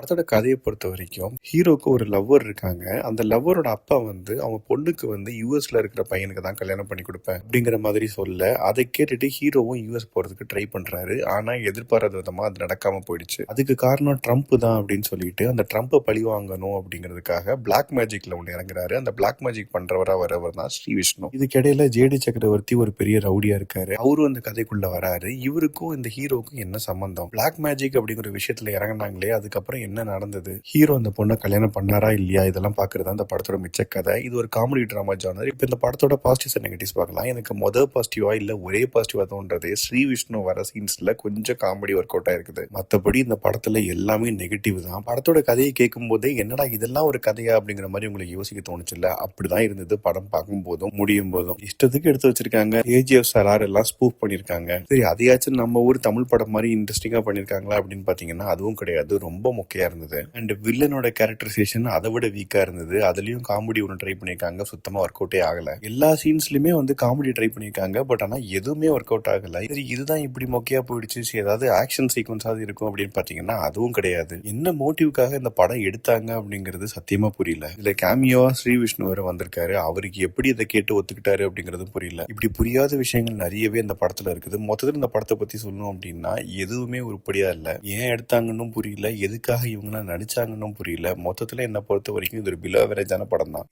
அதோட கதையை பொறுத்த வரைக்கும் ஹீரோக்கு ஒரு லவ்வர் இருக்காங்க. அந்த லவ்வரோட அப்பா அவங்க பொண்ணுக்கு யுஎஸ்ல இருக்கிற பையனுக்கு தான் கல்யாணம் பண்ணி கொடுப்பேன் அப்படிங்கிற மாதிரி சொல்ல, அதை கேட்டுட்டு ஹீரோவும் யுஎஸ் போறதுக்கு ட்ரை பண்றாரு. ஆனா எதிர்பாராத விதமா அது நடக்காம போயிடுச்சு. அதுக்கு காரணம் ட்ரம்ப் தான் அப்படின்னு சொல்லிட்டு அந்த ட்ரம்ப்பை பழி வாங்கணும் அப்படிங்கிறதுக்காக பிளாக் மேஜிக்ல ஒன்று இறங்குறாரு. அந்த பிளாக் மேஜிக் பண்றவரா வரவர் தான் ஸ்ரீ விஷ்ணு. இதுக்கிடையில ஜேடி சக்கரவர்த்தி ஒரு பெரிய ரவுடியா இருக்காரு. அவரும் அந்த கதைக்குள்ள வராரு. இவருக்கும் இந்த ஹீரோக்கும் என்ன சம்பந்தம்? பிளாக் மேஜிக் அப்படிங்கிற விஷயத்துல இறங்கினாங்களே, அதுக்கப்புறம் என்ன நடந்தது? ஹீரோ அந்த பொண்ணை கல்யாணம் பண்ணாரா இல்லையா? இதெல்லாம் பாக்குறது அந்த படத்தோட மிச்ச கதை. இது ஒரு காமெடி டிராமா ஜானர். இப்ப இந்த படத்தோட பாசிட்டிவ்ஸ் அண்ட் நெகட்டிவ்ஸ் பார்க்கலாம். எனக்கு மொதல் பாசிட்டிவா இல்ல ஒரே பாசிட்டிவா தோன்றது ஸ்ரீ விஷ்ணு வர சீன்ஸ்ல கொஞ்சம் காமெடி ஒர்க் அவுட் ஆயிருக்குது. மத்தபடி இந்த படத்துல எல்லாமே நெகட்டிவ் தான். படத்தோட கதையை கேட்கும் போதே என்னடா இதெல்லாம் ஒரு கதையா அப்படிங்கிற மாதிரி உங்களுக்கு யோசிக்க தோணுச்சுல்ல? அப்படிதான் இருந்தது படம் பார்க்கும் போதும் முடியும் போதும். இஷ்டத்துக்கு எடுத்து வச்சிருக்காங்க. ஏஜிஎஃப் சரார் எல்லாம் ஸ்பூஃப் பண்ணிருக்காங்க. சரி, அதையாச்சும் நம்ம ஊர் தமிழ் படம் மாதிரி இன்ட்ரெஸ்டிங்கா பண்ணிருக்காங்களா அப்படின்னு பாத்தீங்கன்னா அதுவும் கிடையாது. ரொம்ப மொக்கையா இருந்தது. அண்ட் வில்லனோட கேரக்டரைசேஷன் அதை விட வீக்கா இருந்தது. அதுலயும் காமெடி ஒன்று ட்ரை பண்ணிருக்காங்க, சுத்தமா ஒர்க் அவுட்டே ஆகல. எல்லா சீன்ஸ்லயுமே காமெடி ட்ரை பண்ணிருக்காங்க, பட் ஆனா எதுவுமே ஒர்க் அவுட் ஆகல. சரி, இதுதான் இப்படி மொக்கையா போயிடுச்சு, ஏதாவது ஆக்ஷன் சீக்வன்ஸாவது இருக்கும் அப்படின்னு பாத்தீங்கன்னா அதுவும் கிடையாது. என்ன மோட்டிவ்காக இந்த படம் எடுத்தாங்க அப்படிங்கிறது சத்தியமா புரியல. இதுல கேமியோவா ஸ்ரீ விஷ்ணு வேற வந்திருக்காரு. அவருக்கு எப்படி இதை கேட்டு ஒத்துக்கிட்டாரு அப்படிங்கறதும் புரியல. இப்படி புரியாத விஷயங்கள் நிறையவே இந்த படத்துல இருக்குது. மொத்தத்தில் இந்த படத்தை பத்தி சொல்லணும் அப்படின்னா எதுவுமே உருப்படியா இல்ல. ஏன் எடுத்தாங்கன்னு புரியல, எதுக்காக இவங்க நடிச்சாங்கன்னு புரியல. மொத்தத்துல என்ன பொறுத்த வரைக்கும் இது ஒரு பிலோ அவரேஜான படம் தான்.